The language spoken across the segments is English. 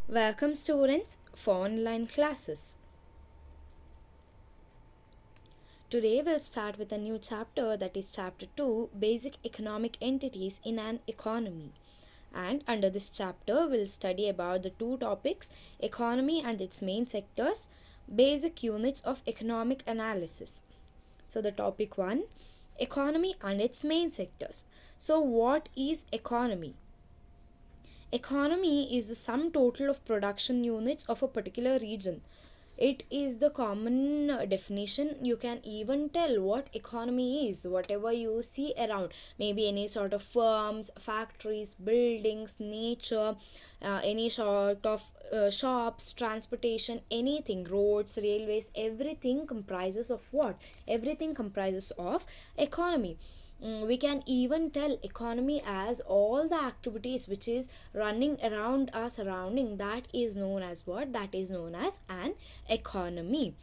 Welcome students for online classes. Today we'll start with a new chapter, that is chapter 2, Basic Economic Entities in an Economy. And under this chapter we'll study about the two topics, economy and its main sectors, basic units of economic analysis. So the topic 1, economy and its main sectors. So what is economy? Economy is the sum total of production units of a particular region. It is the common definition. You can even tell what economy is, whatever you see around, maybe any sort of firms, factories, buildings, nature, any sort of shops, transportation, anything, roads, railways, everything comprises of what? Everything comprises of economy. We can even tell economy as all the activities which is running around our surrounding, that is known as what? That is known as an economy.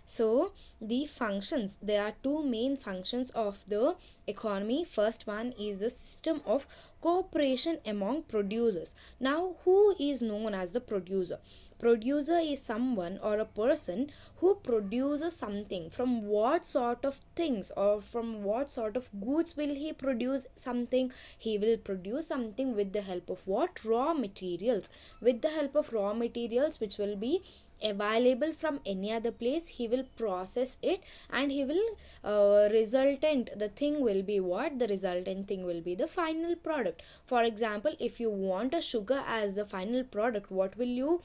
So the functions, there are two main functions of the economy. First one is the system of cooperation among producers. Now who is known as the producer? Producer is someone or a person who produces something. From what sort of things or from what sort of goods will he produce something? He will produce something with the help of what? Raw materials. With the help of raw materials which will be available from any other place, he will process it and he will resultant, the thing will be what? The resultant thing will be the final product. For example, if you want a sugar as the final product, what will you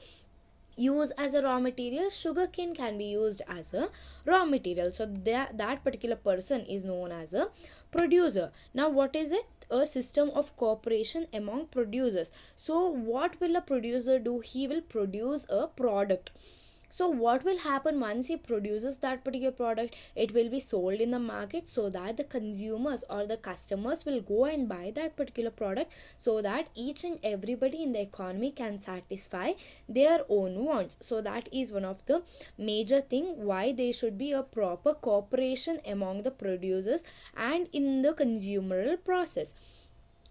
use as a raw material? Sugarcane can be used as a raw material. So that particular person is known as a producer. Now what is it? A system of cooperation among producers. So what will a producer do? He will produce a product. So what will happen once he produces that particular product? It will be sold in the market so that the consumers or the customers will go and buy that particular product, so that each and everybody in the economy can satisfy their own wants. So that is one of the major thing why there should be a proper cooperation among the producers and in the consumer process.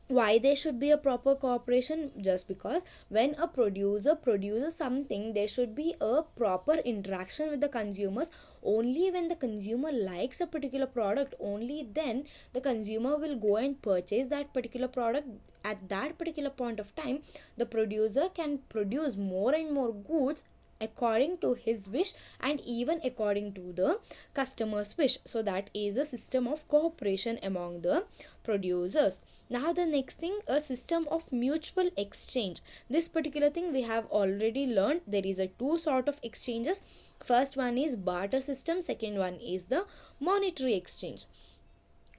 Why there should be a proper cooperation? Just because when a producer produces something, there should be a proper interaction with the consumers. Only when the consumer likes a particular product, only then the consumer will go and purchase that particular product. At that particular point of time, the producer can produce more and more goods according to his wish and even according to the customer's wish. So that is a system of cooperation among the producers. Now the next thing, a system of mutual exchange. This particular thing we have already learned. There is a two sort of exchanges. First one is barter system, second one is the monetary exchange.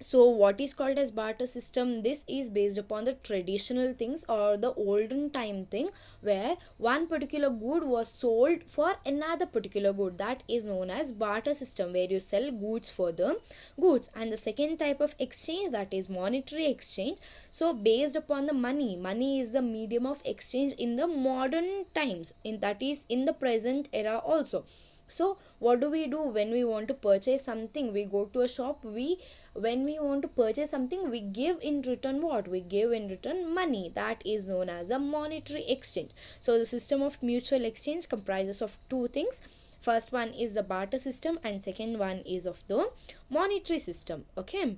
So what is called as barter system? This is based upon the traditional things or the olden time thing, where one particular good was sold for another particular good. That is known as barter system, where you sell goods for the goods. And the second type of exchange, that is monetary exchange. So based upon the money is the medium of exchange in the modern times, in that is in the present era also. So what do we do when we want to purchase something? We go to a shop. We When we want to purchase something, we give in return what? We give in return money. That is known as a monetary exchange. So the system of mutual exchange comprises of two things. First one is the barter system and second one is of the monetary system. Okay.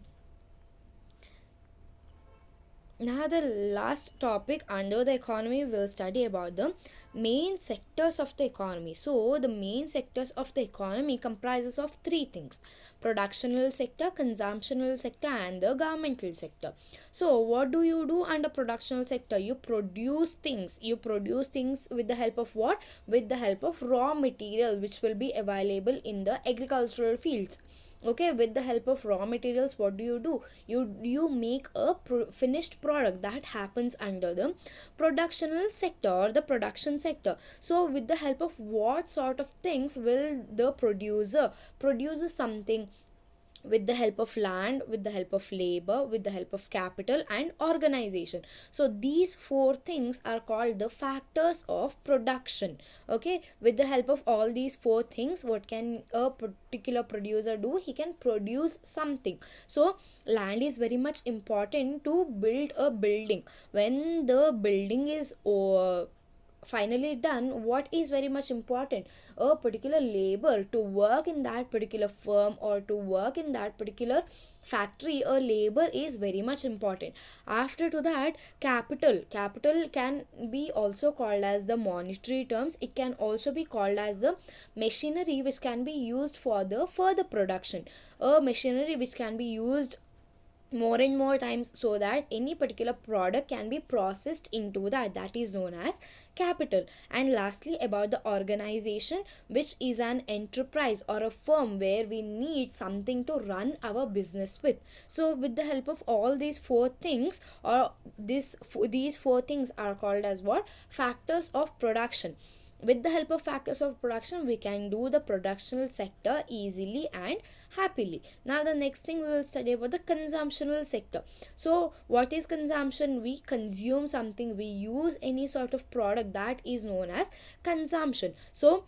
Now the last topic under the economy, will study about the main sectors of the economy. So the main sectors of the economy comprises of three things: productional sector, consumptional sector and the governmental sector. So what do you do under productional sector? You produce things. You produce things with the help of what? With the help of raw material which will be available in the agricultural fields. Okay, with the help of raw materials, what do? You make a finished product. That happens under the productional sector or the production sector. So with the help of what sort of things will the producer produce something? with the help of land, with the help of labor, with the help of capital and organization. So these four things are called the factors of production. Okay, with the help of all these four things, what can a particular producer do? He can produce something. So land is very much important to build a building. When the building is finally done, what is very much important? A particular labor to work in that particular firm or to work in that particular factory, a labor is very much important. After to that, capital can be also called as the monetary terms. It can also be called as the machinery which can be used for the further production, a machinery which can be used more and more times so that any particular product can be processed into that is known as capital. And lastly, about the organization, which is an enterprise or a firm where we need something to run our business with. So with the help of all these four things, or these four things are called as what? Factors of production. With the help of factors of production, we can do the productional sector easily and happily. Now the next thing we will study about the consumptional sector. So what is consumption? We consume something, we use any sort of product, that is known as consumption. So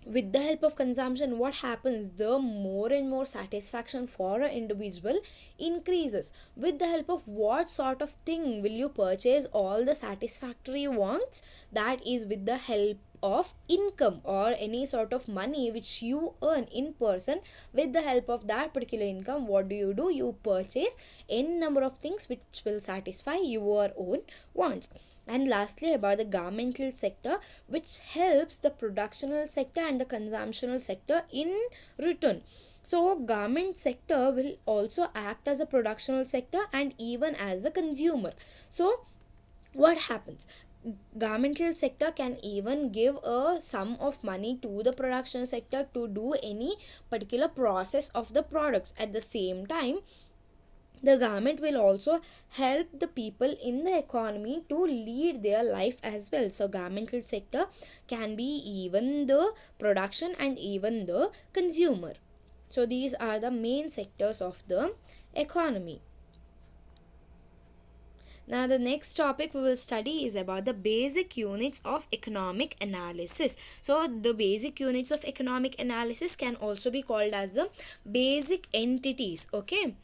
with the help of consumption, what happens? The more and more satisfaction for an individual increases. With the help of what sort of thing will you purchase all the satisfactory wants? That is with the help of income or any sort of money which you earn in person. With the help of that particular income, what do? You purchase n number of things which will satisfy your own wants. And lastly, about the garmental sector, which helps the productional sector and the consumptional sector in return. So garment sector will also act as a productional sector and even as the consumer. So what happens? Garmental sector can even give a sum of money to the production sector to do any particular process of the products. At the same time, the garment will also help the people in the economy to lead their life as well. So garmental sector can be even the production and even the consumer. So these are the main sectors of the economy. Now the next topic we will study is about the basic units of economic analysis. So the basic units of economic analysis can also be called as the basic entities. Okay.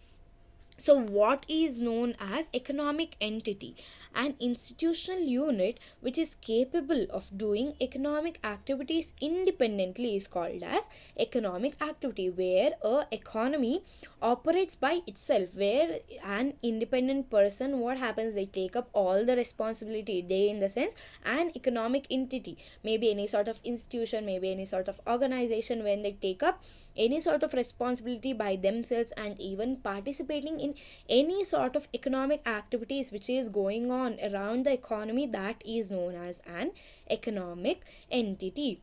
So what is known as economic entity? An institutional unit which is capable of doing economic activities independently is called as economic activity, where a economy operates by itself, where an independent person, what happens, they take up all the responsibility. They, in the sense, an economic entity, maybe any sort of institution, maybe any sort of organization, when they take up any sort of responsibility by themselves and even participating in any sort of economic activities which is going on around the economy, that is known as an economic entity.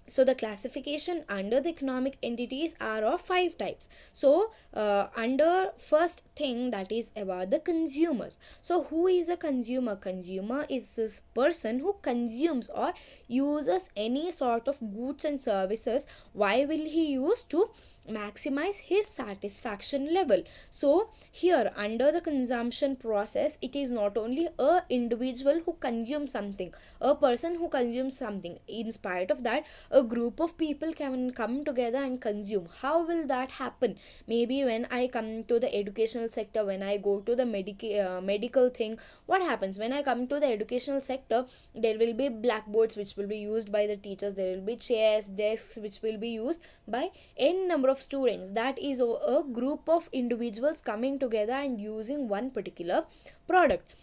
So the classification under the economic entities are of 5 types. So under first thing, that is about the consumers. So who is a consumer? Consumer is this person who consumes or uses any sort of goods and services. Why will he use? To maximize his satisfaction level. So here under the consumption process, it is not only a individual who consumes something, a person who consumes something. In spite of that, a group of people can come together and consume. How will that happen? Maybe when I come to the educational sector, when I go to the medical thing, what happens? When I come to the educational sector, there will be blackboards which will be used by the teachers, there will be chairs, desks which will be used by n number of students. That is a group of individuals coming together and using one particular product.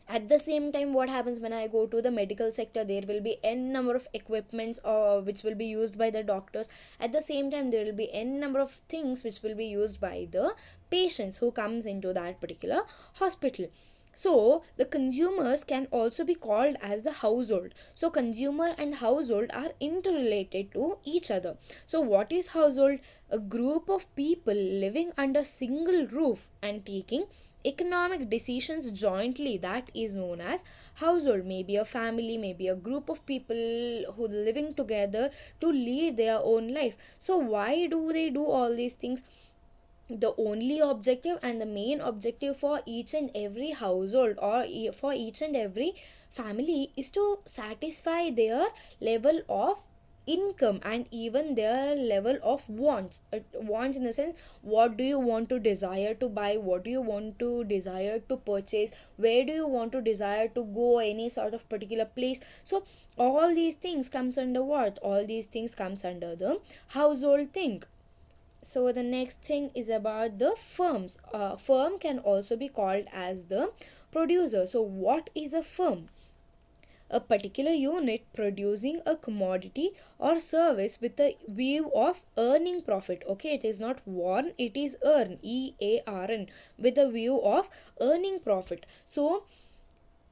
At the same time, what happens when I go to the medical sector? There will be n number of equipments which will be used by the doctors. At the same time, there will be n number of things which will be used by the patients who comes into that particular hospital. So the consumers can also be called as the household. So consumer and household are interrelated to each other. So what is household? A group of people living under single roof and taking economic decisions jointly, that is known as household. Maybe a family, maybe a group of people who living together to lead their own life. So why do they do all these things? the only objective and the main objective for each and every household, or for each and every family, is to satisfy their level of income and even their level of wants in the sense, what do you want to desire to buy, what do you want to desire to purchase, where do you want to desire to go, any sort of particular place. So all these things comes under what, all these things comes under the household thing. So the next thing is about the firms. Firm can also be called as the producer. So what is a firm? A particular unit producing a commodity or service with a view of earning profit. Okay, it is not warn, it is earn, EARN, with a view of earning profit. So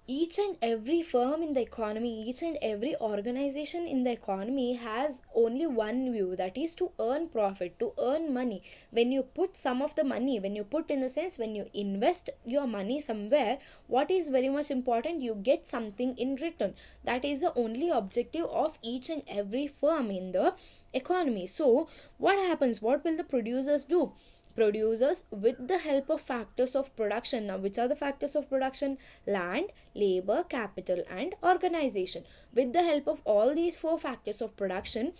each and every firm in the economy, each and every organization in the economy has only one view, that is to earn profit, to earn money. When you put some of the money, when you put, in the sense, when you invest your money somewhere, what is very much important, you get something in return. That is the only objective of each and every firm in the economy. So what happens, what will the producers do? Producers, with the help of factors of production, now which are the factors of production? Land, labor, capital and organization. With the help of all these four factors of production,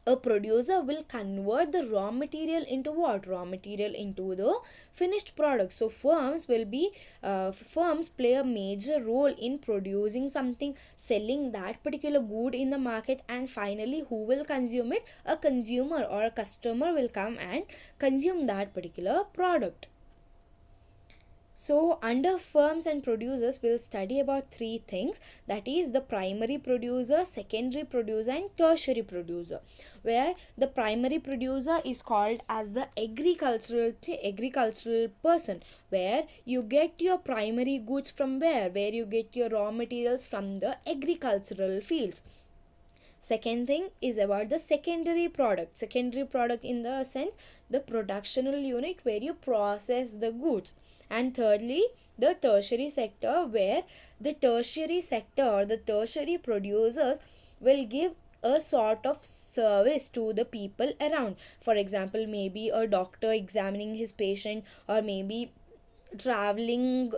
a producer will convert the raw material into what? Raw material into the finished product. So firms play a major role in producing something, selling that particular good in the market, and finally who will consume it? A consumer or a customer will come and consume that particular product. So under firms and producers, we'll study about three things, that is the primary producer, secondary producer and tertiary producer, where the primary producer is called as the agricultural person, where you get your primary goods from where you get your raw materials from the agricultural fields. Second thing is about the secondary product in the sense, the productional unit where you process the goods. And thirdly, the tertiary sector, where the tertiary sector or the tertiary producers will give a sort of service to the people around. For example, maybe a doctor examining his patient, or maybe traveling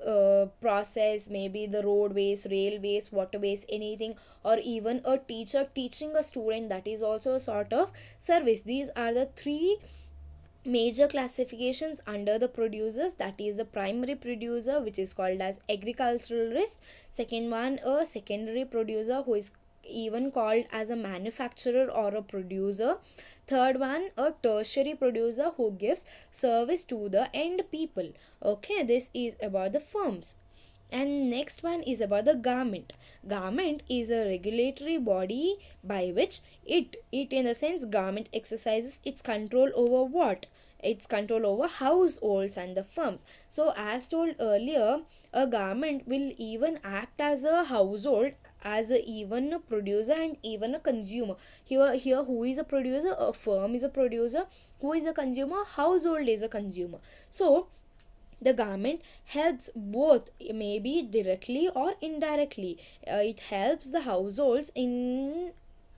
process, maybe the roadways, railways, waterways, anything, or even a teacher teaching a student, that is also a sort of service. These are the three major classifications under the producers, that is the primary producer, which is called as agriculturalist. Second one, a secondary producer, who is even called as a manufacturer or a producer. Third one, a tertiary producer, who gives service to the end people. Okay, this is about the firms. And next one is about the government is a regulatory body by which it in the sense, government exercises its control over what? Its control over households and the firms. So as told earlier, a government will even act as a household, as a, even a producer and even a consumer. Here who is a producer? A firm is a producer. Who is a consumer? Household is a consumer. So the government helps both, maybe directly or indirectly. It helps the households in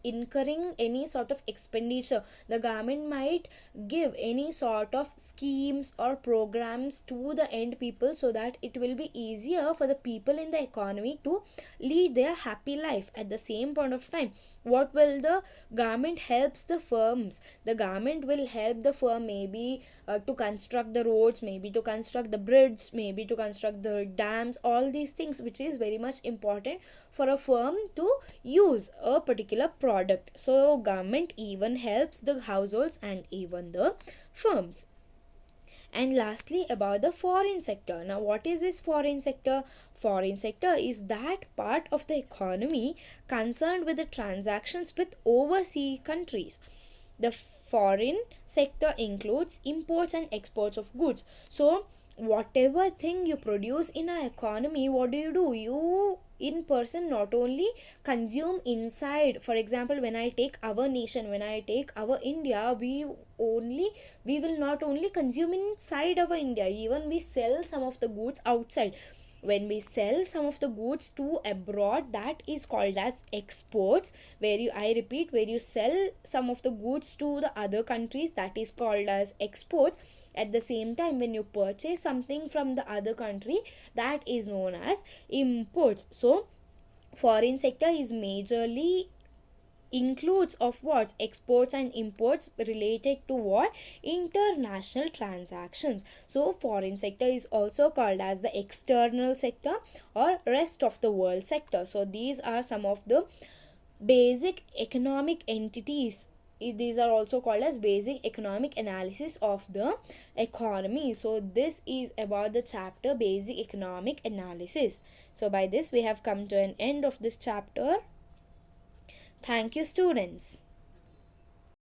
incurring any sort of expenditure. The government might give any sort of schemes or programs to the end people, so that it will be easier for the people in the economy to lead their happy life. At the same point of time, what will the government helps the firms? The government will help the firm, maybe to construct the roads, maybe to construct the bridges, maybe to construct the dams, all these things, which is very much important for a firm to use a particular product. So government even helps the households and even the firms. And lastly, about the foreign sector. Now what is this foreign sector? Foreign sector is that part of the economy concerned with the transactions with overseas countries. The foreign sector includes imports and exports of goods. So whatever thing you produce in our economy, what do? You in person not only consume inside. For example, when I take our nation, when I take our India, we will not only consume inside our India, even we sell some of the goods outside. when we sell some of the goods to abroad, that is called as exports. Where you, I repeat, where you sell some of the goods to the other countries, that is called as exports. At the same time, when you purchase something from the other country, that is known as imports. So foreign sector is majorly includes of what, exports and imports related to what, international transactions. So foreign sector is also called as the external sector or rest of the world sector. So these are some of the basic economic entities. These are also called as basic economic analysis of the economy. So this is about the chapter basic economic analysis. So by this we have come to an end of this chapter. Thank you, students.